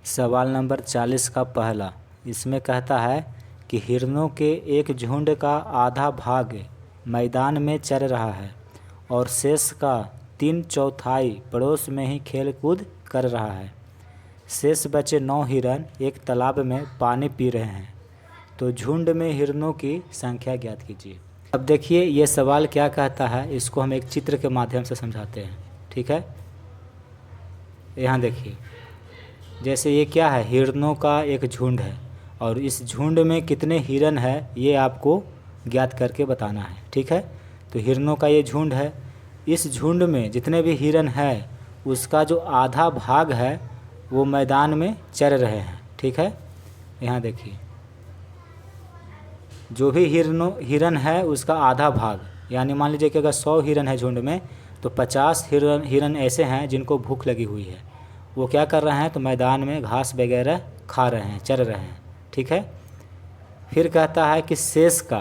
सवाल नंबर 40 का पहला, इसमें कहता है कि हिरणों के एक झुंड का आधा भाग मैदान में चर रहा है और शेष का 3/4 पड़ोस में ही खेल कूद कर रहा है। शेष बचे 9 हिरण एक तालाब में पानी पी रहे हैं, तो झुंड में हिरणों की संख्या ज्ञात कीजिए। अब देखिए ये सवाल क्या कहता है, इसको हम एक चित्र के माध्यम से समझाते हैं। ठीक है, यहाँ देखिए, जैसे ये क्या है, हिरणों का एक झुंड है और इस झुंड में कितने हिरण है ये आपको ज्ञात करके बताना है। ठीक है, तो हिरणों का ये झुंड है, इस झुंड में जितने भी हिरण है उसका जो आधा भाग है वो मैदान में चर रहे हैं। ठीक है, यहाँ देखिए, जो भी हिरण है उसका आधा भाग, यानी मान लीजिए कि अगर 100 हिरण है झुंड में, तो 50 हिरण ऐसे हैं जिनको भूख लगी हुई है। वो क्या कर रहे हैं, तो मैदान में घास वगैरह खा रहे हैं, चर रहे हैं। ठीक है, फिर कहता है कि शेष का,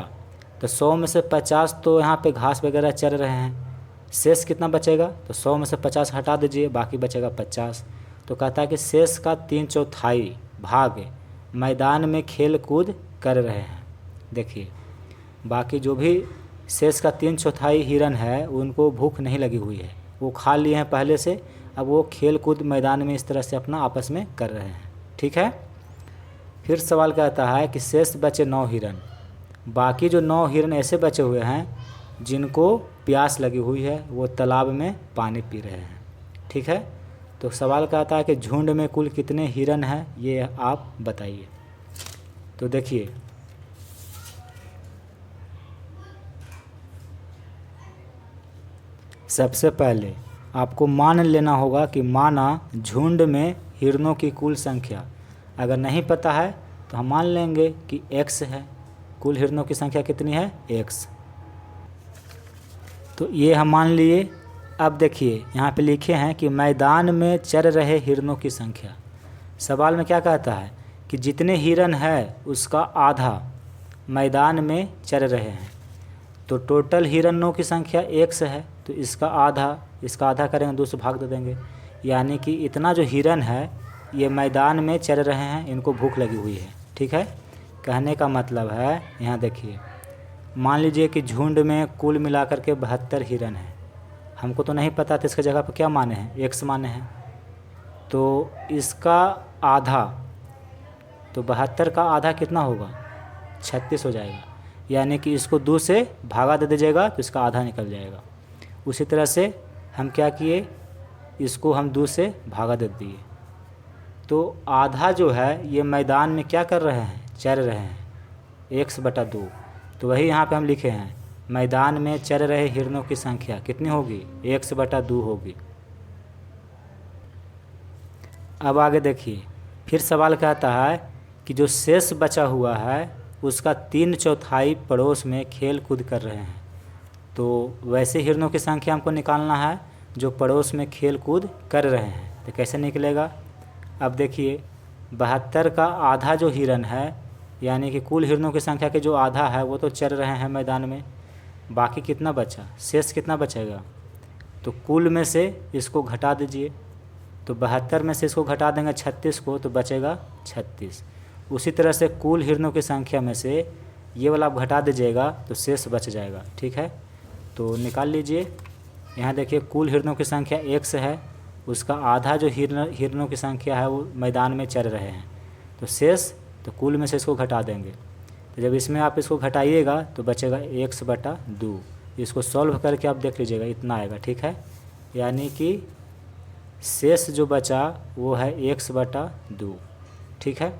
तो 100 में से 50 तो यहाँ पे घास वगैरह चर रहे हैं, शेष कितना बचेगा, तो 100 में से 50 हटा दीजिए, बाकी बचेगा 50। तो कहता है कि शेष का 3/4 भाग मैदान में खेल कूद कर रहे हैं। देखिए, बाकी जो भी शेष का 3/4 हिरण है उनको भूख नहीं लगी हुई है, वो खा लिए हैं पहले से, अब वो खेल कूद मैदान में इस तरह से अपना आपस में कर रहे हैं। ठीक है, फिर सवाल कहता है कि शेष बचे 9 हिरण, बाकी जो 9 हिरण ऐसे बचे हुए हैं जिनको प्यास लगी हुई है, वो तालाब में पानी पी रहे हैं। ठीक है, तो सवाल कहता है कि झुंड में कुल कितने हिरण हैं ये आप बताइए। तो देखिए, सबसे पहले आपको मान लेना होगा कि माना झुंड में हिरणों की कुल संख्या, अगर नहीं पता है तो हम मान लेंगे कि x है, कुल हिरणों की संख्या कितनी है, x। तो ये हम मान लिए। अब देखिए यहाँ पे लिखे हैं कि मैदान में चर रहे हिरणों की संख्या। सवाल में क्या कहता है कि जितने हिरण है उसका आधा मैदान में चर रहे हैं, तो टोटल हिरणों की संख्या 1 है, तो इसका आधा करेंगे, 2 से भाग दे देंगे, यानी कि इतना जो हिरण है ये मैदान में चर रहे हैं, इनको भूख लगी हुई है। ठीक है, कहने का मतलब है, यहाँ देखिए, मान लीजिए कि झुंड में कुल मिलाकर के 72 हिरण है, हमको तो नहीं पता था इसके जगह पर क्या माने हैं, x माने हैं, तो इसका आधा, तो 72 का आधा कितना होगा, 36 हो जाएगा, यानी कि इसको 2 से भागा दे दीजिएगा तो इसका आधा निकल जाएगा। उसी तरह से हम क्या किए, इसको हम 2 से भागा दे दिए, तो आधा जो है ये मैदान में क्या कर रहे हैं, चर रहे हैं, 1/2। तो वही यहाँ पे हम लिखे हैं, मैदान में चर रहे हिरणों की संख्या कितनी होगी, 1/2 होगी। अब आगे देखिए, फिर सवाल कहता है कि जो शेष बचा हुआ है उसका 3/4 पड़ोस में खेल कूद कर रहे हैं, तो वैसे हिरणों की संख्या हमको निकालना है जो पड़ोस में खेल कूद कर रहे हैं। तो कैसे निकलेगा, अब देखिए, 72 का आधा जो हिरण है, यानी कि कुल हिरणों की संख्या के जो आधा है वो तो चर रहे हैं मैदान में, बाकी कितना बचा, शेष कितना बचेगा, तो कुल में से इसको घटा दीजिए, तो 72 में से इसको घटा देंगे 36 को, तो बचेगा 36। उसी तरह से कुल हिरणों की संख्या में से ये वाला आप घटा दीजिएगा तो शेष बच जाएगा। ठीक है, तो निकाल लीजिए। यहाँ देखिए, कुल हिरणों की संख्या 1 है, उसका आधा जो हिरणों की संख्या है वो मैदान में चर रहे हैं, तो शेष, तो कुल में से इसको घटा देंगे, तो जब इसमें आप इसको घटाइएगा तो बचेगा 1/2। इसको सॉल्व करके आप देख लीजिएगा, इतना आएगा। ठीक है, यानी कि शेष जो बचा वो है 1/2। ठीक है,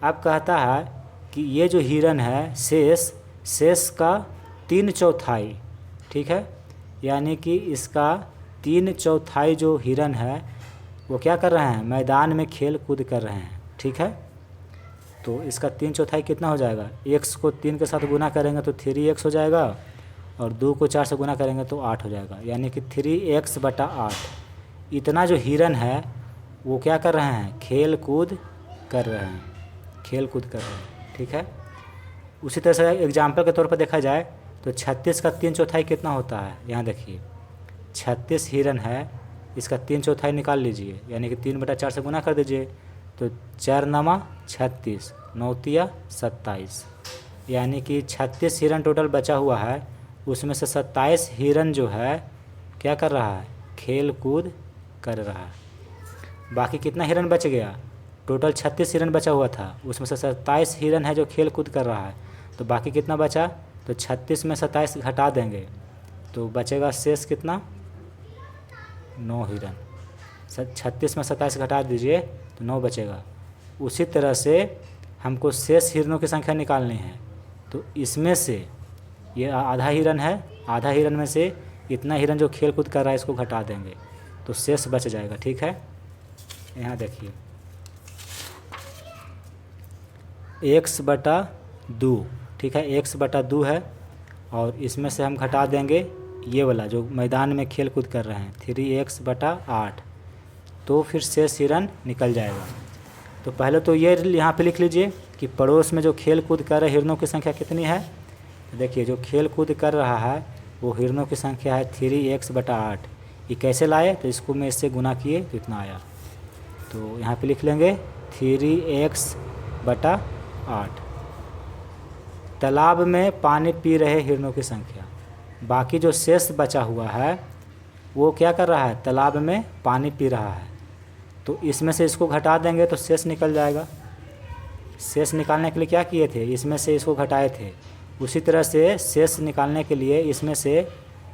अब कहता है कि ये जो हिरण है शेष का 3/4, ठीक है, यानी कि इसका 3/4 जो हिरण है वो क्या कर रहे हैं, मैदान में खेल कूद कर रहे हैं। ठीक है, तो इसका 3/4 कितना हो जाएगा, x को 3 के साथ गुना करेंगे तो 3x हो जाएगा, और 2 को 4 से गुना करेंगे तो 8 हो जाएगा, यानी कि 3x/8। इतना जो हिरण है वो क्या कर रहे हैं, खेल कूद कर रहे हैं, खेल कूद कर रहे हैं। ठीक है, उसी तरह से एग्जाम्पल के तौर पर देखा जाए तो 36 का 3/4 कितना होता है, यहाँ देखिए, 36 हिरण है, इसका 3/4 निकाल लीजिए, यानी कि 3/4 से गुना कर दीजिए तो 4 नमा 36, 9 तिया 27, यानी कि 36 हिरन टोटल बचा हुआ है। उसमें से 27 हिरन जो है क्या कर रहा है, खेल कूद कर रहा है। बाकी कितना हिरन बच गया, टोटल 36 हिरन बचा हुआ था, उसमें से 27 हिरन है जो खेल कूद कर रहा है। तो बाकी कितना बचा, तो 36 में 27 घटा देंगे तो बचेगा शेष कितना, 9 हिरन। 36 में 27 घटा दीजिए तो 9 बचेगा। उसी तरह से हमको शेष हिरनों की संख्या निकालनी है। तो इसमें से ये आधा हिरन है, आधा हिरन में से इतना हिरन जो खेल कूद कर रहा है इसको घटा देंगे तो शेष बच जाएगा। ठीक है, यहाँ देखिए x/2, ठीक है, x/2 है और इसमें से हम घटा देंगे ये वाला जो मैदान में खेल कूद कर रहे हैं 3x/8, तो फिर शेष हिरन निकल जाएगा। तो पहले तो ये यहाँ पे लिख लीजिए कि पड़ोस में जो खेल कूद कर रहे हिरनों की संख्या कितनी है। तो देखिए जो खेल कूद कर रहा है वो हिरनों की संख्या है 3x/8। ये कैसे लाए, तो इसको मैं इससे गुना किए तो इतना आया। तो यहाँ पे लिख लेंगे 3x/8। तालाब में पानी पी रहे हिरनों की संख्या, बाकी जो शेष बचा हुआ है वो क्या कर रहा है, तालाब में पानी पी रहा है। तो इसमें से इसको घटा देंगे तो शेष निकल जाएगा। शेष निकालने के लिए क्या किए थे, इसमें से इसको घटाए थे। उसी तरह से शेष निकालने के लिए इसमें से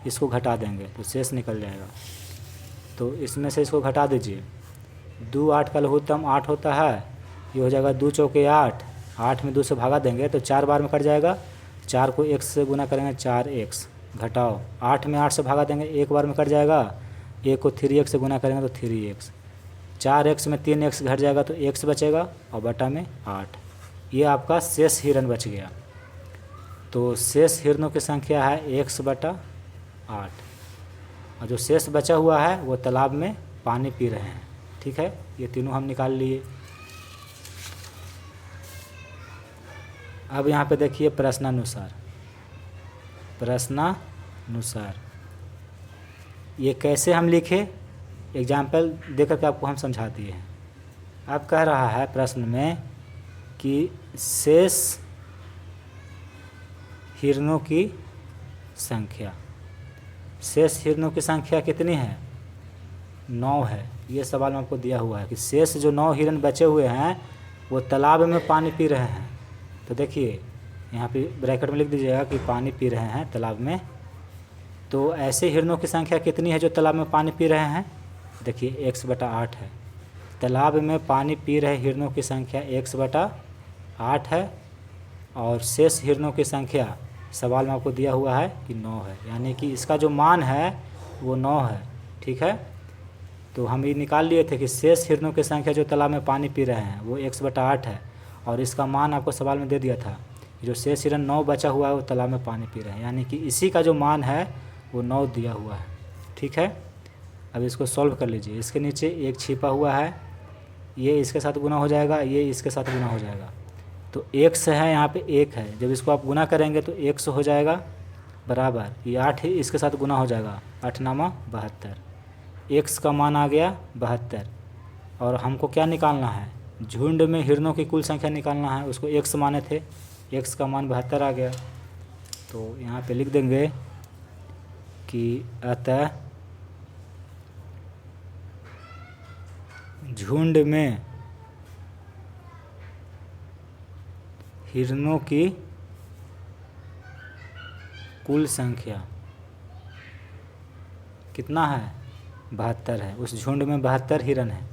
इसको घटा देंगे तो शेष निकल जाएगा। तो इसमें से इसको घटा दीजिए। 2 8 का लघुत्तम 8 होता है, ये हो जाएगा 2 चौके 8, 8 में 2 से भागा देंगे तो 4 बार में कट जाएगा। 4 को x से गुना करेंगे 4x, घटाओ 8 में 8 से भागा देंगे, एक बार में कट जाएगा। 1 को 3x से गुना करेंगे तो 3x, 4x में 3x घट जाएगा तो x बचेगा और बटा में 8। ये आपका शेष हिरन बच गया। तो शेष हिरनों की संख्या है x/8 और जो शेष बचा हुआ है वो तालाब में पानी पी रहे हैं। ठीक है, ये तीनों हम निकाल लिए। अब यहाँ पे देखिए प्रश्नानुसार, प्रश्नानुसार ये कैसे हम लिखे, एग्जाम्पल देकर के आपको हम समझा दिए हैं। अब कह रहा है प्रश्न में कि शेष हिरनों की संख्या, शेष हिरनों की संख्या कितनी है, 9 है। ये सवाल में आपको दिया हुआ है कि शेष जो 9 हिरन बचे हुए हैं वो तालाब में पानी पी रहे हैं। तो देखिए यहाँ पे ब्रैकेट में लिख दीजिएगा कि पानी पी रहे हैं तालाब में। तो ऐसे हिरनों की संख्या कितनी है जो तालाब में पानी पी रहे हैं, देखिए x/8 है। तालाब में पानी पी रहे हिरनों की संख्या x/8 है और शेष हिरनों की संख्या सवाल में आपको दिया हुआ है कि 9 है, यानी कि इसका जो मान है वो 9 है। ठीक है, तो हम ये निकाल लिए थे कि शेष हिरनों की संख्या जो तालाब में पानी पी रहे हैं वो x/8 है और इसका मान आपको सवाल में दे दिया था जो शेष हिरन 9 बचा हुआ है वो तालाब में पानी पी रहे हैं, यानी कि इसी का जो मान है वो 9 दिया हुआ है। ठीक है, अब इसको सॉल्व कर लीजिए। इसके नीचे एक छिपा हुआ है, ये इसके साथ गुना हो जाएगा, ये इसके साथ गुना हो जाएगा। तो x है यहाँ पे 1 है, जब इसको आप गुना करेंगे तो 100 हो जाएगा बराबर, ये 8 ही इसके साथ गुना हो जाएगा, 8 नामा 72। x का मान आ गया 72 और हमको क्या निकालना है, झुंड में हिरनों की कुल संख्या निकालना है। उसको x माने थे, x का मान 72 आ गया। तो यहाँ पे लिख देंगे कि अतः झुंड में हिरनों की कुल संख्या कितना है, 72 है। उस झुंड में 72 हिरन है।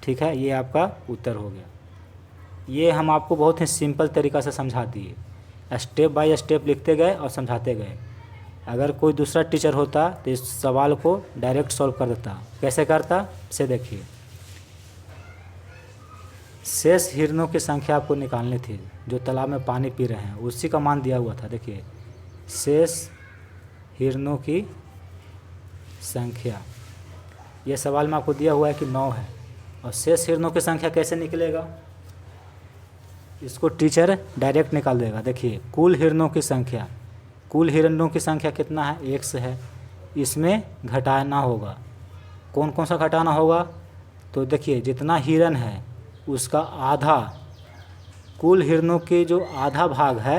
ठीक है, ये आपका उत्तर हो गया। ये हम आपको बहुत ही सिंपल तरीक़ा से समझा दिए, स्टेप बाय स्टेप लिखते गए और समझाते गए। अगर कोई दूसरा टीचर होता तो इस सवाल को डायरेक्ट सॉल्व कर देता। कैसे करता, से देखिए। शेष हिरनों की संख्या आपको निकालनी थी जो तालाब में पानी पी रहे हैं, उसी का मान दिया हुआ था। देखिए शेष हिरनों की संख्या, ये सवाल में आपको दिया हुआ है कि 9 है। और शेष हिरनों की संख्या कैसे निकलेगा, इसको टीचर डायरेक्ट निकाल देगा। देखिए कुल हिरनों की संख्या, कुल हिरनों की संख्या कितना है, 1 है। इसमें घटाना होगा, कौन कौन सा घटाना होगा, तो देखिए जितना हिरन है उसका आधा, कुल हिरणों के जो आधा भाग है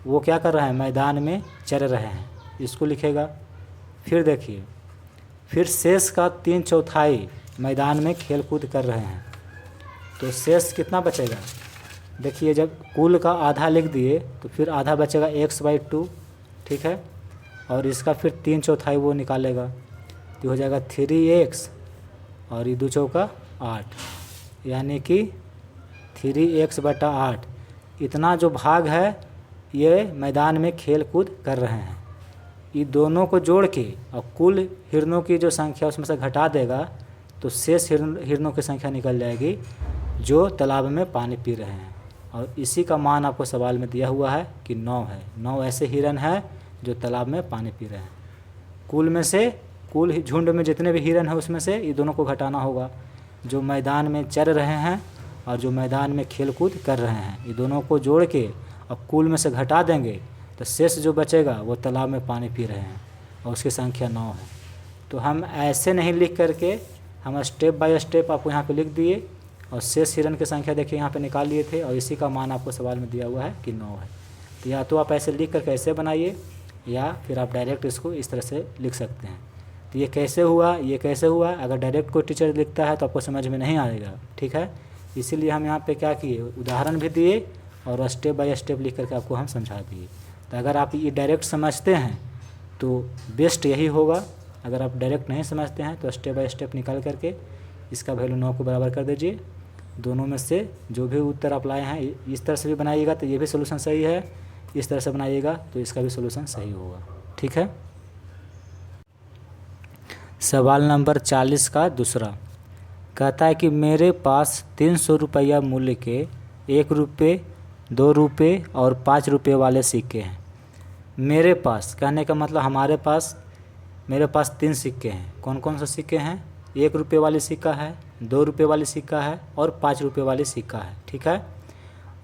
वो क्या कर रहे हैं, मैदान में चर रहे हैं, इसको लिखेगा। फिर देखिए, फिर शेष का 3/4 मैदान में खेल कूद कर रहे हैं, तो शेष कितना बचेगा। देखिए, जब कुल का आधा लिख दिए तो फिर आधा बचेगा x/2, ठीक है, और इसका फिर 3/4 वो निकालेगा, तो हो जाएगा 3x और ये 2 चौका 8, यानी कि 3x/8। इतना जो भाग है ये मैदान में खेल कूद कर रहे हैं। ये दोनों को जोड़ के और कुल हिरणों की जो संख्या उसमें से घटा देगा तो शेष हिरणों की संख्या निकल जाएगी जो तालाब में पानी पी रहे हैं। और इसी का मान आपको सवाल में दिया हुआ है कि 9 है। 9 ऐसे हिरण हैं जो तालाब में पानी पी रहे हैं। कुल में से, कुल झुंड में जितने भी हिरण हैं उसमें से ये दोनों को घटाना होगा, जो मैदान में चर रहे हैं और जो मैदान में खेल कूद कर रहे हैं। ये दोनों को जोड़ के और कुल में से घटा देंगे तो शेष जो बचेगा वो तालाब में पानी पी रहे हैं और उसकी संख्या 9 है। तो हम ऐसे नहीं लिख करके हम स्टेप बाय स्टेप आपको यहाँ पे लिख दिए और शेष हिरण की संख्या देखिए यहाँ पे निकाल लिए थे और इसी का मान आपको सवाल में दिया हुआ है कि 9 है। तो या तो आप ऐसे लिख करके ऐसे बनाइए या फिर आप डायरेक्ट इसको इस तरह से लिख सकते हैं। तो ये कैसे हुआ, ये कैसे हुआ, अगर डायरेक्ट कोई टीचर लिखता है तो आपको समझ में नहीं आएगा, ठीक है। इसीलिए हम यहाँ पे क्या किए, उदाहरण भी दिए और स्टेप बाय स्टेप लिख करके आपको हम समझा दिए। तो अगर आप ये डायरेक्ट समझते हैं तो बेस्ट यही होगा। अगर आप डायरेक्ट नहीं समझते हैं तो स्टेप बाय स्टेप निकाल करके इसका वैल्यू 9 को बराबर कर दीजिए। दोनों में से जो भी उत्तर आप लाए हैं इस तरह से भी बनाइएगा तो ये भी सोल्यूशन सही है, इस तरह से बनाइएगा तो इसका भी सोल्यूशन सही होगा, ठीक है। सवाल नंबर 40 का दूसरा कहता है कि मेरे पास 300 रुपया मूल्य के 1 रुपये, 2 रुपये और 5 रुपये वाले सिक्के हैं। मेरे पास कहने का मतलब हमारे पास, मेरे पास 3 सिक्के हैं। कौन कौन से सिक्के हैं, 1 रुपये वाली सिक्का है, 2 रुपये वाली सिक्का है और 5 रुपये वाली सिक्का है, ठीक है।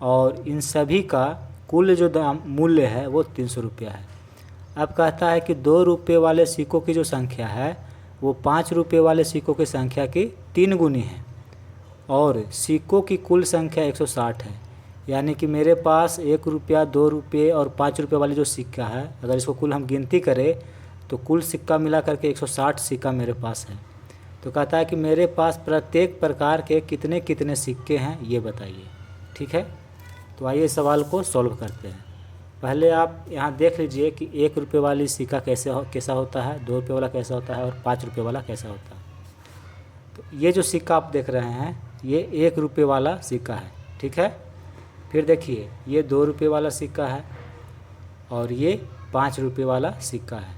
और इन सभी का कुल जो दाम मूल्य है वो 300 रुपया है। अब कहता है कि 2 रुपये वाले सिक्कों की जो संख्या है वो 5 रुपये वाले सिक्कों की संख्या की 3 गुनी है और सिक्कों की कुल संख्या 160 है। यानी कि मेरे पास 1 रुपया, 2 रुपये और 5 रुपये वाली जो सिक्का है, अगर इसको कुल हम गिनती करें तो कुल सिक्का मिला करके 160 सिक्का मेरे पास है। तो कहता है कि मेरे पास प्रत्येक प्रकार के कितने कितने सिक्के हैं ये बताइए, ठीक है। तो आइए सवाल को सॉल्व करते हैं। पहले आप यहाँ देख लीजिए कि 1 रुपये वाली सिक्का कैसा होता है, 2 रुपये वाला कैसा होता है और 5 रुपये वाला कैसा होता है। तो ये जो सिक्का आप देख रहे हैं ये 1 रुपये वाला सिक्का है, ठीक है। फिर देखिए ये 2 रुपये वाला सिक्का है और ये 5 रुपये वाला सिक्का है।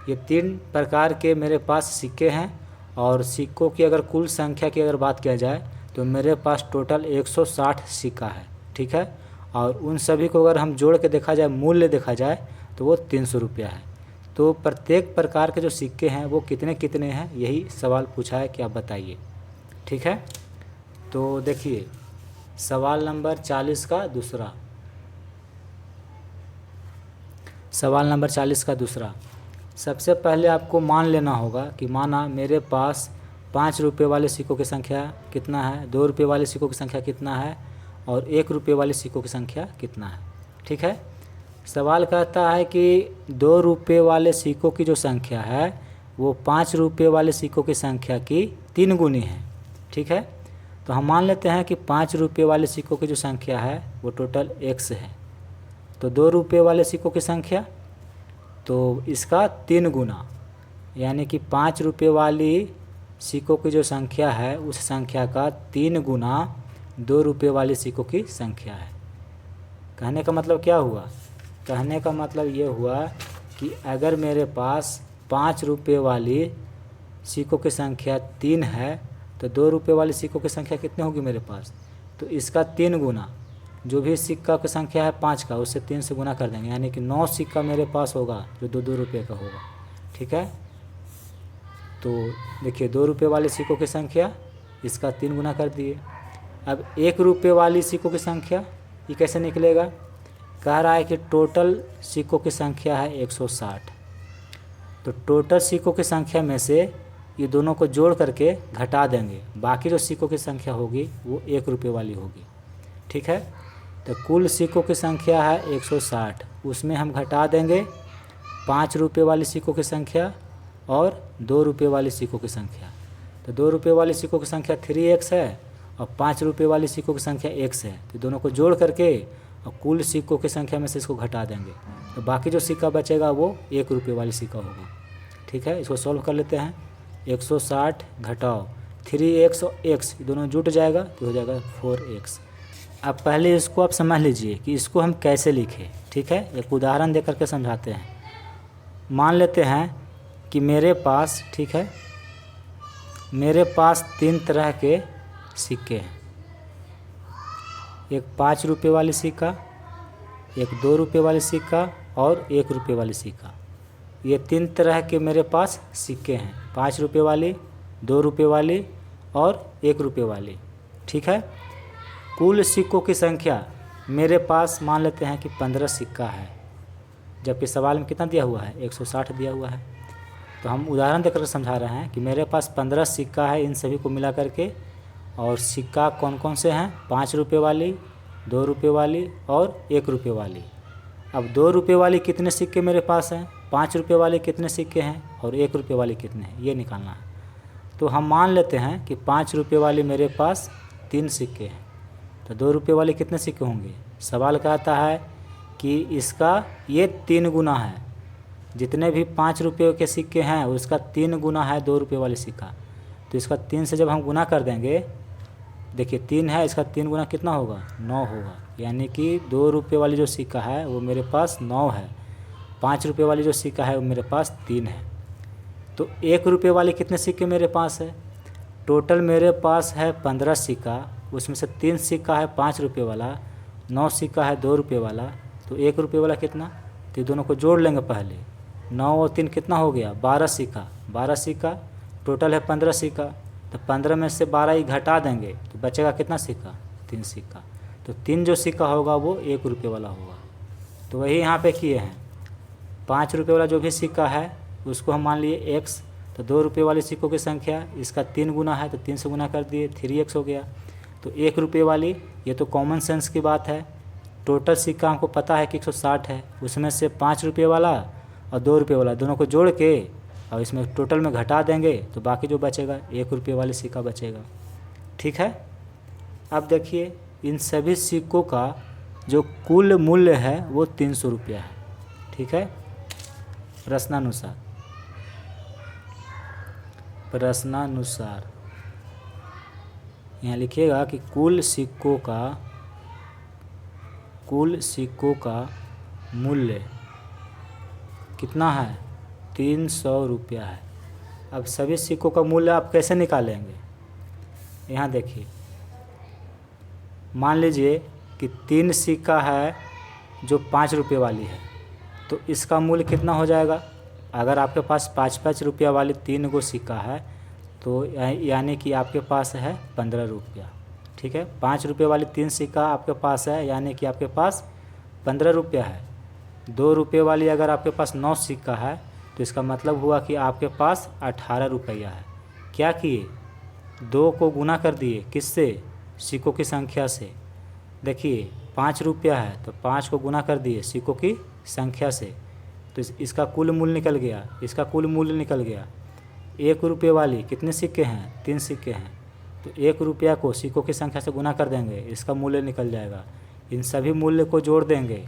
ये 3 प्रकार के मेरे पास सिक्के हैं और सिक्कों की अगर कुल संख्या की अगर बात किया जाए तो मेरे पास टोटल 160 सिक्का है, ठीक है। और उन सभी को अगर हम जोड़ के देखा जाए, मूल्य देखा जाए तो वो 300 रुपया है। तो प्रत्येक प्रकार के जो सिक्के हैं वो कितने कितने हैं यही सवाल पूछा है कि आप बताइए, ठीक है। तो देखिए सवाल नंबर 40 का दूसरा, सवाल नंबर 40 का दूसरा, सबसे पहले आपको मान लेना होगा कि माना मेरे पास 5 रुपये वाले सिक्कों की संख्या कितना है, 2 रुपये वाले सिक्कों की संख्या कितना है और 1 रुपये वाले सिक्कों की संख्या कितना है, ठीक है। सवाल कहता है कि 2 रुपये वाले सिक्कों की जो संख्या है वो 5 रुपये वाले सिक्कों की संख्या की 3 गुनी है, ठीक है। तो हम मान लेते हैं कि 5 रुपये वाले सिक्कों की जो संख्या है वो टोटल x है। तो 2 रुपये वाले सिक्कों की संख्या तो इसका 3 गुना, यानी कि 5 रुपये वाली सिक्कों की जो संख्या है उस संख्या का 3 गुना 2 रुपये वाली सिक्कों की संख्या है। कहने का मतलब क्या हुआ, कहने का मतलब ये हुआ कि अगर मेरे पास 5 रुपये वाली सिक्कों की संख्या 3 है तो 2 रुपये वाली सिक्कों की संख्या कितनी होगी मेरे पास, तो इसका 3 गुना, जो भी सिक्का की संख्या है 5 का उससे 3 से गुना कर देंगे, यानी कि 9 सिक्का मेरे पास होगा जो 2-2 रुपये का होगा, ठीक है। तो देखिए 2 रुपये वाले सिक्कों की संख्या इसका 3 गुना कर दिए। अब 1 रुपये वाली सिक्कों की संख्या ये कैसे निकलेगा, कह रहा है कि टोटल सिक्कों की संख्या है 160। तो टोटल सिक्कों की संख्या में से ये दोनों को जोड़ करके घटा देंगे, बाकी जो सिक्कों की संख्या होगी वो 1 रुपये वाली होगी। ठीक है, तो कुल सिक्कों की संख्या है 160, उसमें हम घटा देंगे 5 रुपये वाली सिक्कों की संख्या और 2 रुपये वाली सिक्कों की संख्या। तो 2 रुपये वाली सिक्कों की संख्या 3x है और 5 रुपये वाली सिक्कों की संख्या x है। तो दोनों को जोड़ करके और कुल सिक्कों की संख्या में से इसको घटा देंगे, तो बाकी जो सिक्का बचेगा वो 1 रुपये वाली सिक्का होगा। ठीक है, इसको सॉल्व कर लेते हैं। 160 घटाओ 3x और x दोनों जुट जाएगा तो हो जाएगा 4x। अब पहले इसको आप समझ लीजिए कि इसको हम कैसे लिखें। ठीक है, एक उदाहरण दे करके समझाते हैं। मान लेते हैं कि मेरे पास, ठीक है, मेरे पास 3 तरह के सिक्के हैं। एक 5 रुपये वाली सिक्का, एक 2 रुपये वाली सिक्का और 1 रुपये वाली सिक्का। ये 3 तरह के मेरे पास सिक्के हैं, 5 रुपये वाली, 2 रुपये वाली और 1 रुपये वाली। ठीक है, कुल सिक्कों की संख्या मेरे पास मान लेते हैं कि 15 सिक्का है, जबकि सवाल में कितना दिया हुआ है, 160 दिया हुआ है। तो हम उदाहरण देकर समझा रहे हैं कि मेरे पास 15 सिक्का है, इन सभी को मिला करके। और सिक्का कौन कौन से हैं, 5 रुपये वाली, 2 रुपये वाली और 1 रुपये वाली। अब 2 रुपये वाली कितने सिक्के मेरे पास हैं, 5 रुपये वाले कितने सिक्के हैं और 1 रुपये वाले कितने हैं, ये निकालना है। तो हम मान लेते हैं कि 5 रुपये वाली मेरे पास 3 सिक्के हैं, तो 2 रुपये वाले कितने सिक्के होंगे। सवाल कहता है कि इसका ये 3 गुना है, जितने भी 5 रुपये के सिक्के हैं उसका 3 गुना है 2 रुपये वाले सिक्का। तो इसका 3 से जब हम गुना कर देंगे, देखिए 3 है, इसका 3 गुना कितना होगा, 9 होगा। यानी कि 2 रुपये वाली जो सिक्का है वो मेरे पास 9 है, 5 रुपये वाली जो सिक्का है वो मेरे पास 3 है। तो 1 रुपये वाले कितने सिक्के मेरे पास है, टोटल मेरे पास है 15 सिक्का, उसमें से 3 सिक्का है 5 रुपये वाला, 9 सिक्का है 2 रुपये वाला। तो 1 रुपये वाला कितना, तो ये दोनों को जोड़ लेंगे पहले। 9 और 3 कितना हो गया, 12 सिक्का, 12 सिक्का, टोटल है 15 सिक्का। तो 15 में से 12 ही घटा देंगे तो बचेगा कितना सिक्का, 3 सिक्का। तो 3 जो सिक्का होगा वो 1 रुपये वाला होगा। तो वही यहाँ पे किए हैं, 5 रुपये वाला जो भी सिक्का है उसको हम मान लिए x। तो 2 रुपये वाले सिक्कों की संख्या, इसका 3 गुना है तो 3 से गुना कर दिए, 3x हो गया। तो 1 रुपये वाली, ये तो कॉमन सेंस की बात है, टोटल सिक्का हमको पता है कि 160 है, उसमें से 5 रुपये वाला और 2 रुपये वाला दोनों को जोड़ के और इसमें टोटल में घटा देंगे तो बाकी जो बचेगा 1 रुपये वाली सिक्का बचेगा। ठीक है, अब देखिए इन सभी सिक्कों का जो कुल मूल्य है वो 300 रुपया है। ठीक है, प्रश्नानुसार यहाँ लिखिएगा कि कुल सिक्कों का मूल्य कितना है, 300 रुपया है। अब सभी सिक्कों का मूल्य आप कैसे निकालेंगे, यहाँ देखिए, मान लीजिए कि 3 सिक्का है जो 5 रुपये वाली है, तो इसका मूल्य कितना हो जाएगा। अगर आपके पास 5-5 रुपया वाली 3 गो सिक्का है तो यानी कि आपके पास है 15 रुपया। ठीक है, 5 रुपये वाली 3 सिक्का आपके पास है यानी कि आपके पास 15 रुपया है। 2 रुपये वाली अगर आपके पास 9 सिक्का है तो इसका मतलब हुआ कि आपके पास 18 रुपया है। क्या किए, 2 को गुना कर दिए, किससे, सिक्कों की संख्या से। देखिए 5 रुपया है तो 5 को गुना कर दिए सिक्कों की संख्या से, तो इसका कुल मूल्य निकल गया, इसका कुल मूल्य निकल गया। 1 रुपये वाली कितने सिक्के हैं, 3 सिक्के हैं, तो 1 रुपया को सिक्कों की संख्या से गुना कर देंगे, इसका मूल्य निकल जाएगा। इन सभी मूल्य को जोड़ देंगे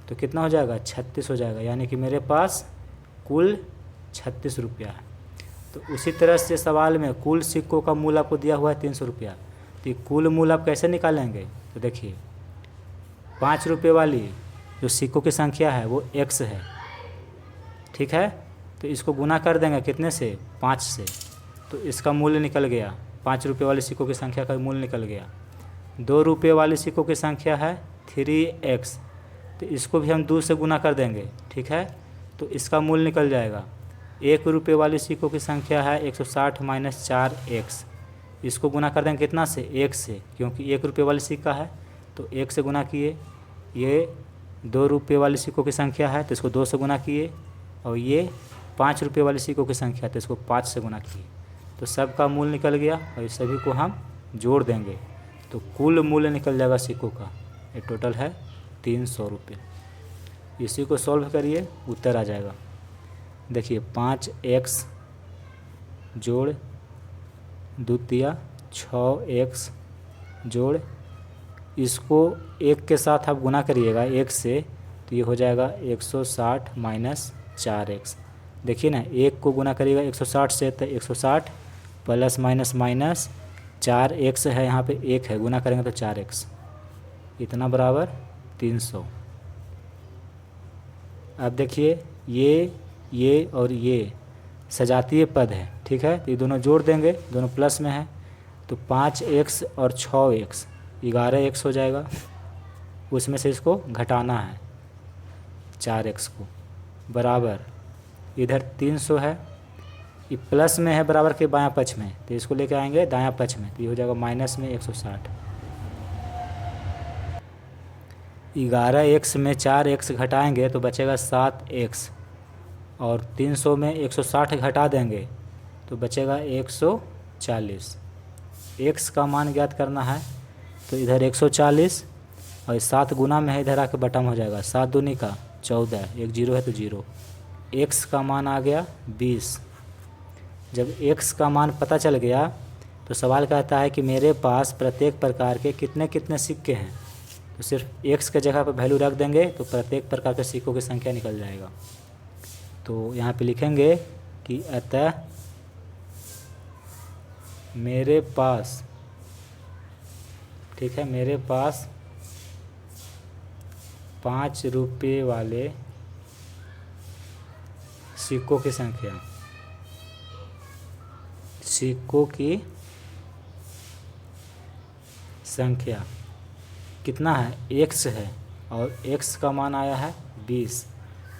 तो कितना हो जाएगा, 36 हो जाएगा। यानी कि मेरे पास कुल 36 रुपया है। तो उसी तरह से सवाल में कुल सिक्कों का मूल्य आपको दिया हुआ है 300 रुपया, तो कुल मूल्य आप कैसे निकालेंगे। तो देखिए 5 रुपये वाली जो सिक्कों की संख्या है वो x है। ठीक है, तो इसको गुना कर देंगे कितने से, 5 से, तो इसका मूल्य निकल गया, 5 रुपये वाले सिक्कों की संख्या का मूल्य निकल गया। 2 रुपये वाली सिक्कों की संख्या है 3x, तो इसको भी हम 2 से गुना कर देंगे। ठीक है, तो इसका मूल्य निकल जाएगा। 1 रुपये वाली सिक्कों की संख्या है 160 - 4x, इसको गुना कर देंगे कितना से, 1 से, क्योंकि 1 रुपये वाली सिक्का है तो 1 से गुना किए। ये 2 रुपये वाली सिक्कों की संख्या है तो इसको 2 से गुना किए, और ये 5 रुपये वाली सिक्कों की संख्या तो इसको 5 से गुना किए। तो सबका मूल्य निकल गया और इस सभी को हम जोड़ देंगे तो कुल मूल्य निकल जाएगा सिक्कों का। ये टोटल है 300 रुपये। इसी को सॉल्व करिए, उत्तर आ जाएगा। देखिए 5x जोड़ 2 तिया 6x जोड़, इसको 1 के साथ आप गुना करिएगा 1 से, तो ये हो जाएगा 160 माइनस 4x। देखिए ना, 1 को गुना करिएगा 160 से तो 160 प्लस माइनस माइनस 4x है, यहाँ पे 1 है, गुना करेंगे तो 4x, इतना बराबर 300। अब देखिए ये और ये सजातीय पद है, ठीक है, तो ये दोनों जोड़ देंगे, दोनों प्लस में है, तो 5x और 6x 11x हो जाएगा। उसमें से इसको घटाना है 4x को, बराबर इधर 300 है, ये प्लस में है बराबर के बायां पक्ष में, तो इसको लेके आएंगे दायां पक्ष में, तो ये हो जाएगा माइनस में 160। 11x में 4x घटाएंगे तो बचेगा 7x, और 300 में 160 घटा देंगे तो बचेगा 140। x का मान ज्ञात करना है, तो इधर 140 और 7 गुना में है, इधर आके बटम हो जाएगा, 7 दूनी का 14, 1 जीरो है तो 0। x का मान आ गया 20। जब x का मान पता चल गया तो सवाल कहता है कि मेरे पास प्रत्येक प्रकार के कितने कितने सिक्के हैं, तो सिर्फ x के जगह पर वैल्यू रख देंगे तो प्रत्येक प्रकार के सिक्कों की संख्या निकल जाएगा। तो यहाँ पे लिखेंगे कि अतः मेरे पास, ठीक है, मेरे पास 5 रुपये वाले सिक्कों की संख्या कितना है, x है, और x का मान आया है 20,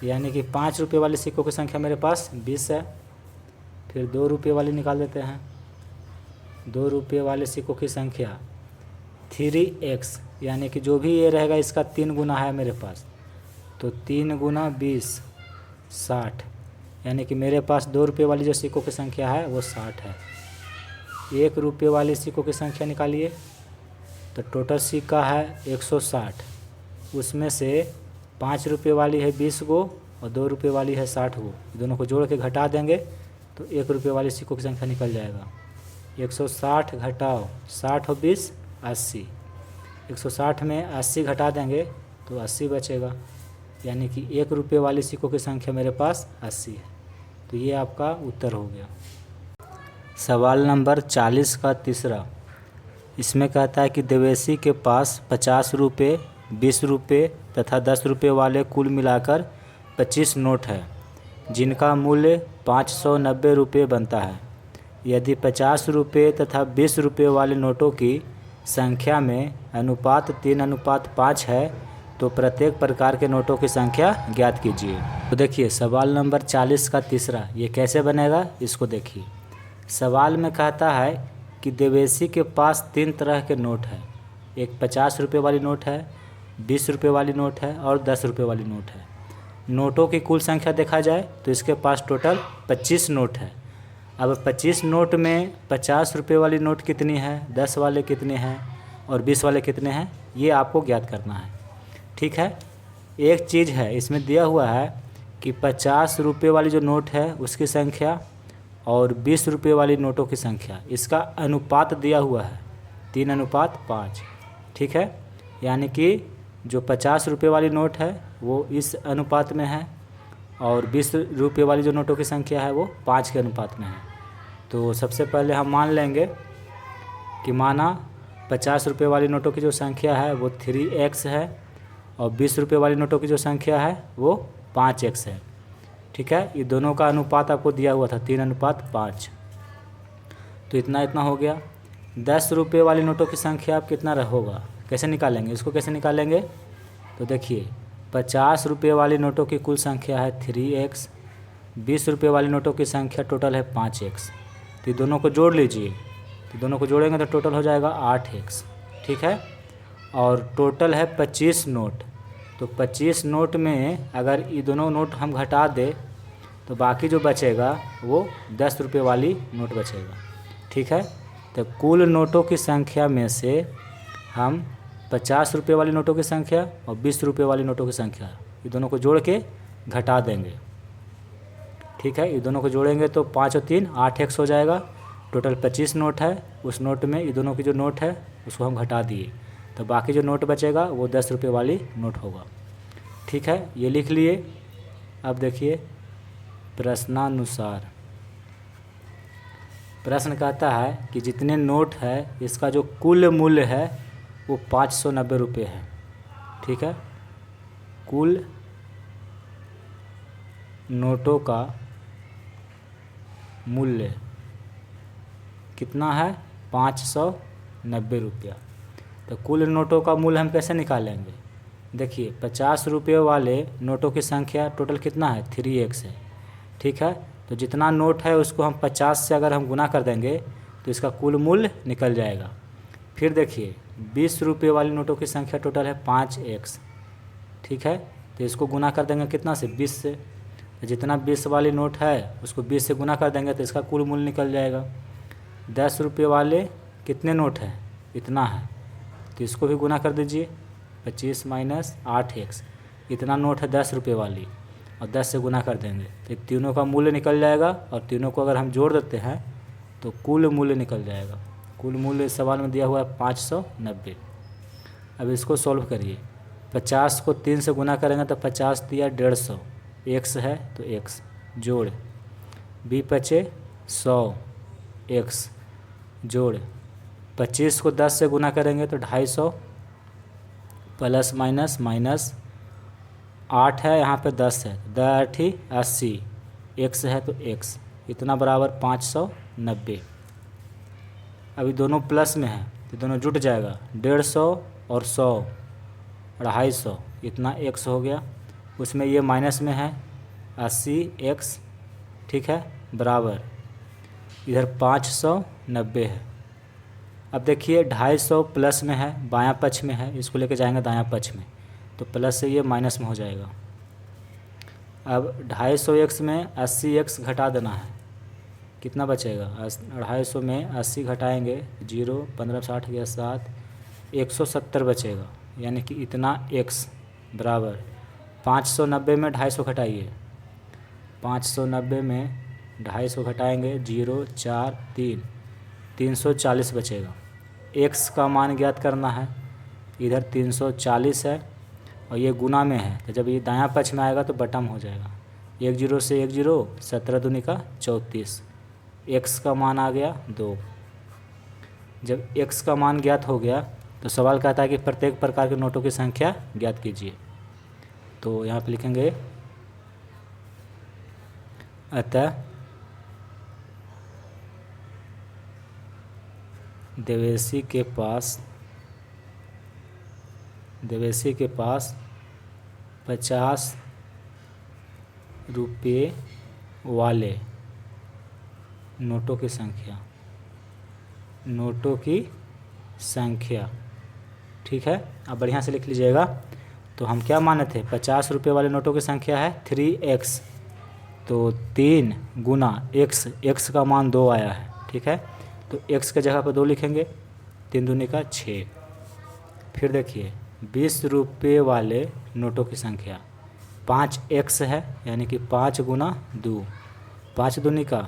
यानी कि 5 रुपये वाले सिक्कों की संख्या मेरे पास 20 है। फिर 2 रुपये वाले निकाल देते हैं, 2 रुपये वाले सिक्कों की संख्या 3x, यानी कि जो भी ये रहेगा इसका 3 गुना है मेरे पास, तो 3 गुना 20 60, यानी कि मेरे पास 2 रुपये वाली जो सिक्कों की संख्या है वो 60 है। 1 रुपये वाले सिक्कों की संख्या निकालिए, तो टोटल सिक्का है 160, उसमें से 5 रुपये वाली है 20 गो और 2 रुपये वाली है 60 गो, दोनों को जोड़ के घटा देंगे तो 1 रुपये वाले सिक्कों की संख्या निकल जाएगा। 160 घटाओ 60 और 20 80, 160 में 80 घटा देंगे तो 80 बचेगा, यानी कि 1 रुपये वाले सिक्कों की संख्या मेरे पास 80 है। तो ये आपका उत्तर हो गया। सवाल नंबर 40 का तीसरा, इसमें कहता है कि देवेशी के पास 50 रुपये, 20 रुपये तथा 10 रुपये वाले कुल मिलाकर 25 नोट है, जिनका मूल्य 590 रुपये बनता है। यदि 50 रुपये तथा 20 रुपये वाले नोटों की संख्या में अनुपात 3:5 है, तो प्रत्येक प्रकार के नोटों की संख्या ज्ञात कीजिए। तो देखिए सवाल नंबर 40 का तीसरा, ये कैसे बनेगा इसको देखिए। सवाल में कहता है कि देवेशी के पास 3 तरह के नोट हैं, एक 50 रुपये वाली नोट है, 20 रुपये वाली नोट है और 10 रुपये वाली नोट है। नोटों की कुल संख्या देखा जाए तो इसके पास टोटल 25 नोट है। अब 25 नोट में 50 रुपये वाली नोट कितनी है, 10 वाले कितने हैं और 20 वाले कितने हैं, ये आपको ज्ञात करना है। ठीक है, एक चीज़ है इसमें दिया हुआ है कि 50 रुपये वाली जो नोट है उसकी संख्या और 20 रुपये वाली नोटों की संख्या, इसका अनुपात दिया हुआ है 3:5। ठीक है, यानी कि जो 50 रुपये वाली नोट है वो इस अनुपात में है और 20 रुपये वाली जो नोटों की संख्या है वो 5 के अनुपात में है। तो सबसे पहले हम मान लेंगे कि माना 50 रुपये वाली नोटों की जो संख्या है वो 3x है और 20 रुपये वाली नोटों की जो संख्या है वो 5x है। ठीक है, ये दोनों का अनुपात आपको दिया हुआ था 3:5। तो इतना हो गया। 10 रुपये वाली नोटों की संख्या आप कितना होगा, कैसे निकालेंगे, इसको कैसे निकालेंगे, तो देखिए 50 रुपये वाली नोटों की कुल संख्या है 3x, 20 रुपये वाली नोटों की संख्या टोटल है 5x। तो दोनों को जोड़ लीजिए, तो दोनों को जोड़ेंगे तो टोटल हो जाएगा 8x। ठीक है, और टोटल है 25 नोट। तो 25 नोट में अगर ये दोनों नोट हम घटा दें तो बाकी जो बचेगा वो 10 रुपये वाली नोट बचेगा। ठीक है। तो कुल नोटों की संख्या में से हम 50 रुपये वाली नोटों की संख्या और 20 रुपये वाली नोटों की संख्या ये दोनों को जोड़ के घटा देंगे, ठीक है। ये दोनों को जोड़ेंगे तो 5 और 3 8x हो जाएगा। टोटल 25 नोट है, उस नोट में ये दोनों की जो नोट है उसको हम घटा दिए, तो बाकी जो नोट बचेगा वो 10 रुपये वाली नोट होगा, ठीक है। ये लिख लिए। अब देखिए प्रश्नानुसार, प्रश्न कहता है कि जितने नोट है इसका जो कुल मूल्य है वो 590 रुपये है, ठीक है। कुल नोटों का मूल्य कितना है 590 रुपया। तो कुल नोटों का मूल्य हम कैसे निकालेंगे? देखिए 50 रुपये वाले नोटों की संख्या टोटल कितना है 3x है, ठीक है। तो जितना नोट है उसको हम 50 से अगर हम गुना कर देंगे तो इसका कुल मूल्य निकल जाएगा। फिर देखिए 20 रुपये वाली नोटों की संख्या टोटल है 5x, ठीक है। तो इसको गुना कर देंगे कितना से 20 से, तो जितना 20 वाली नोट है उसको 20 से गुना कर देंगे तो इसका कुल मूल्य निकल जाएगा। 10 रुपये वाले कितने नोट हैं इतना है, तो इसको भी गुना कर दीजिए 25 माइनस 8x, इतना नोट है 10 रुपये वाली और 10 से गुना कर देंगे तो तीनों का मूल्य निकल जाएगा और तीनों को अगर हम जोड़ देते हैं तो कुल मूल्य निकल जाएगा। कुल मूल्य सवाल में दिया हुआ है 590। अब इसको सॉल्व करिए। 50 को 3 से गुना करेंगे तो 50 दिया 150, x है तो x जोड़ b बचे 100 x जोड़ 25 को 10 से गुना करेंगे तो 250 प्लस माइनस माइनस 8 है यहाँ पे 10 है 10 80 x है तो x इतना बराबर 590। अभी दोनों प्लस में है तो दोनों जुट जाएगा 150 और 100 250 इतना x हो गया। उसमें ये माइनस में है 80x, ठीक है, बराबर इधर 590 है। अब देखिए 250 प्लस में है बायां पक्ष में है, इसको लेके जाएंगे दायां पक्ष में तो प्लस से ये माइनस में हो जाएगा। अब 250x में 80x घटा देना है, कितना बचेगा 250 में 80 घटाएंगे 0 15 60 गया 7 170 बचेगा, यानी कि इतना x बराबर 590 में 250 घटाइए, 590 में 250 घटाएंगे 0 4 3 340 बचेगा। x का मान ज्ञात करना है, इधर 340 है और ये गुना में है तो जब ये दायां पक्ष में आएगा तो बटा में हो जाएगा। 1 0 से 1 0 17 दूनी का 34, x का मान आ गया 2। जब x का मान ज्ञात हो गया तो सवाल कहता है कि प्रत्येक प्रकार के नोटों की संख्या ज्ञात कीजिए। तो यहाँ पे लिखेंगे अतः देवेशी के पास 50 रुपये वाले नोटों की संख्या, ठीक है। अब बढ़िया से लिख लीजिएगा। तो हम क्या माने थे 50 रुपये वाले नोटों की संख्या है 3x, तो 3 गुना x का मान 2 आया है, ठीक है। तो x के जगह पर 2 लिखेंगे, 3 दूनी का 6। फिर देखिए 20 रुपये वाले नोटों की संख्या 5x है, यानी कि 5 गुना 2 5 दूनी का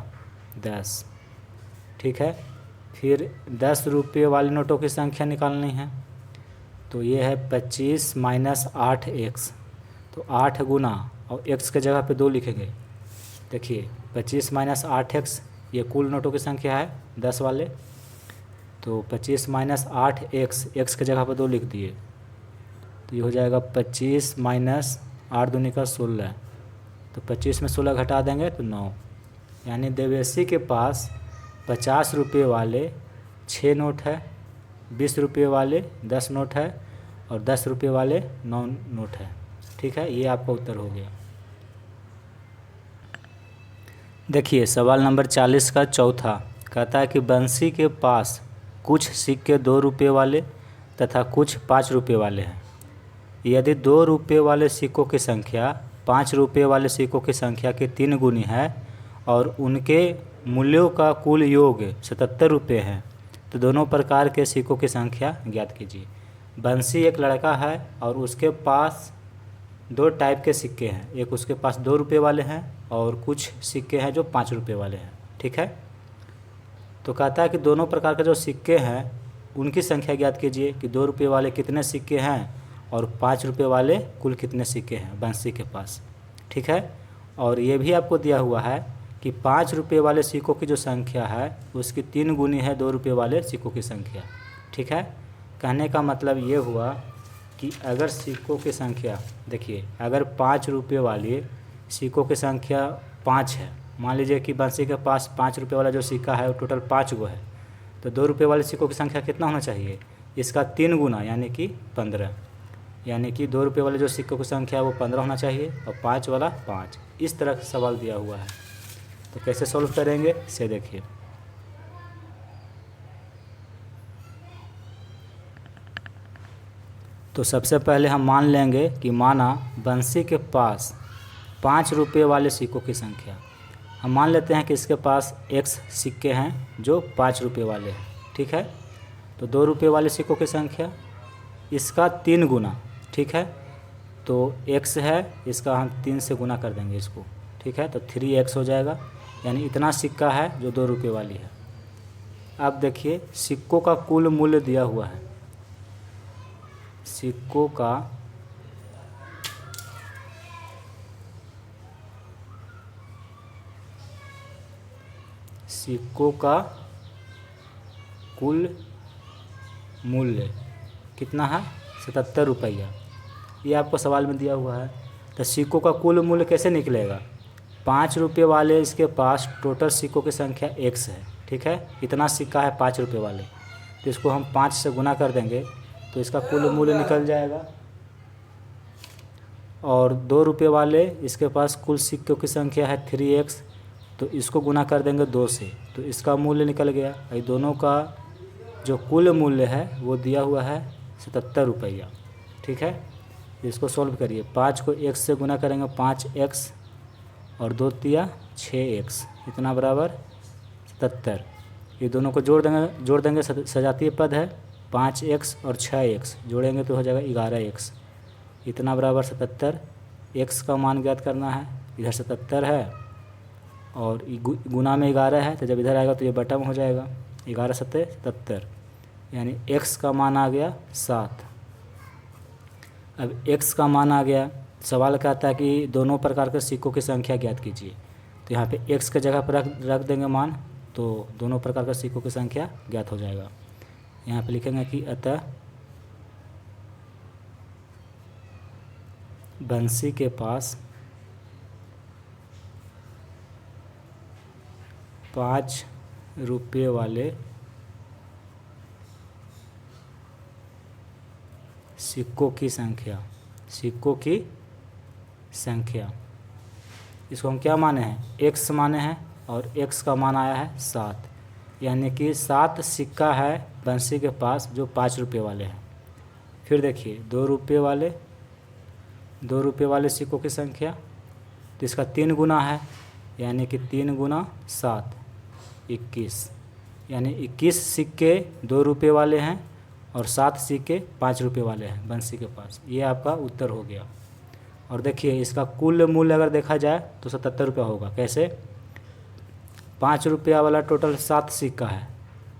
10, ठीक है। फिर 10 रुपये वाले नोटों की संख्या निकालनी है, तो ये है 25 माइनस 8x, तो 8 गुना और x के जगह पे 2 लिखेंगे। देखिए 25 माइनस 8x ये कुल नोटों की संख्या है 10 वाले, तो 25 माइनस 8x x के जगह पर 2 लिख दिए तो ये हो जाएगा 25 माइनस 8 दूनी का 16, तो 25 में 16 घटा देंगे तो 9, यानी देवेशी के पास 50 रुपये वाले 6 नोट है, 20 रुपये वाले 10 नोट है और 10 रुपये वाले 9 नोट है, ठीक है। ये आपका उत्तर हो गया। देखिए सवाल नंबर 40 का चौथा कहता है कि बंसी के पास कुछ सिक्के 2 रुपये वाले तथा कुछ 5 रुपये वाले हैं। यदि 2 रुपये वाले सिक्कों की संख्या 5 रुपये वाले सिक्कों की संख्या के 3 गुनी है और उनके मूल्यों का कुल योग 77 रुपये है तो दोनों प्रकार के सिक्कों की संख्या ज्ञात कीजिए। बंसी एक लड़का है और उसके पास दो टाइप के सिक्के हैं, एक उसके पास 2 रुपये वाले हैं और कुछ सिक्के हैं जो 5 रुपये वाले हैं। ठीक है, तो कहता है कि दोनों प्रकार के जो सिक्के हैं उनकी संख्या ज्ञात कीजिए कि 2 रुपये वाले कितने सिक्के हैं और 5 रुपये वाले कुल कितने सिक्के हैं बंसी के पास। ठीक है, और ये भी आपको दिया हुआ है कि 5 रुपये वाले सिक्कों की जो संख्या है उसकी 3 गुनी है 2 रुपये वाले सिक्कों की संख्या। ठीक है, कहने का मतलब ये हुआ कि अगर सिक्कों की संख्या देखिए, अगर 5 रुपये वाले सिक्कों की संख्या 5 है, मान लीजिए कि बंसी के पास 5 रुपये वाला जो सिक्का है वो टोटल 5 गो है, तो 2 रुपये वाले सिक्कों की संख्या कितना होना चाहिए, इसका 3 गुना यानी कि 15, यानी कि 2 रुपये वाले जो सिक्कों की संख्या है वो 15 होना चाहिए और 5 वाला 5। इस तरह से सवाल दिया हुआ है, तो कैसे सॉल्व करेंगे से देखिए। तो सबसे पहले हम मान लेंगे कि माना बंसी के पास 5 रुपये वाले सिक्कों की संख्या, हम मान लेते हैं कि इसके पास x सिक्के हैं जो 5 रुपये वाले हैं। ठीक है, तो 2 रुपये वाले सिक्कों की संख्या इसका 3 गुना। ठीक है, तो x है, इसका हम 3 से गुना कर देंगे इसको। ठीक है, तो 3x हो जाएगा, यानी इतना सिक्का है जो 2 रुपये वाली है। अब देखिए सिक्कों का कुल मूल्य दिया हुआ है, सिक्कों का कुल मूल्य कितना है, 77 रुपया। ये आपको सवाल में दिया हुआ है। तो सिक्कों का कुल मूल्य कैसे निकलेगा, 5 रुपये वाले इसके पास टोटल सिक्कों की संख्या x है। ठीक है, इतना सिक्का है 5 रुपये वाले, तो इसको हम 5 से गुना कर देंगे तो इसका कुल मूल्य निकल जाएगा। और 2 रुपये वाले इसके पास कुल सिक्कों की संख्या है 3x, तो इसको गुना कर देंगे 2 से, तो इसका मूल्य निकल गया। ये दोनों का जो कुल मूल्य है वो दिया हुआ है 77 रुपया। ठीक है, इसको सॉल्व करिए। 5 को x से गुना करेंगे 5x और 2 तिया 6x, इतना बराबर 77। ये दोनों को जोड़ देंगे सजातीय पद है, 5x और 6x जोड़ेंगे तो हो जाएगा 11x, इतना बराबर 77। x का मान ज्ञात करना है, इधर 77 है और गुना में 11 है, तो जब इधर आएगा तो ये बटा में हो जाएगा, 11 सत्ते 77, यानी x का मान आ गया 7। अब x का मान आ गया, सवाल कहता है कि दोनों प्रकार के सिक्कों की संख्या ज्ञात कीजिए। तो यहाँ पे x के जगह पर रख देंगे मान, तो दोनों प्रकार के सिक्कों की संख्या ज्ञात हो जाएगा। यहाँ पे लिखेंगे कि अतः बंसी के पास 5 रुपये वाले सिक्कों की संख्या, इसको हम क्या माने हैं, x माने हैं और x का मान आया है 7, यानी कि 7 सिक्का है बंसी के पास जो 5 रुपये वाले हैं। फिर देखिए 2 रुपये वाले सिक्कों की संख्या, तो इसका 3 गुना है, यानी कि 3 गुना 7 21, यानी 21 सिक्के 2 रुपये वाले हैं और 7 सिक्के 5 रुपये वाले हैं बंसी के पास। ये आपका उत्तर हो गया। और देखिए इसका कुल मूल्य अगर देखा जाए तो 77 रुपये होगा। कैसे, 5 रुपया वाला टोटल 7 सिक्का है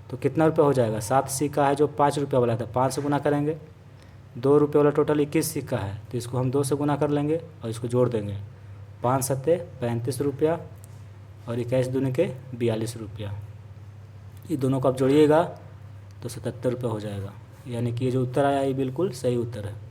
तो कितना रुपये हो जाएगा, 7 सिक्का है जो 5 रुपये वाला था, 5 से गुना करेंगे। 2 रुपये वाला टोटल 21 सिक्का है तो इसको हम 2 से गुना कर लेंगे और इसको जोड़ देंगे, 5 सत्ते 35 रुपया और 21 दूनी के 42 रुपया। ये दोनों को आप जोड़िएगा तो 77 रुपये हो जाएगा, यानी कि ये जो उत्तर आया ये बिल्कुल सही उत्तर है।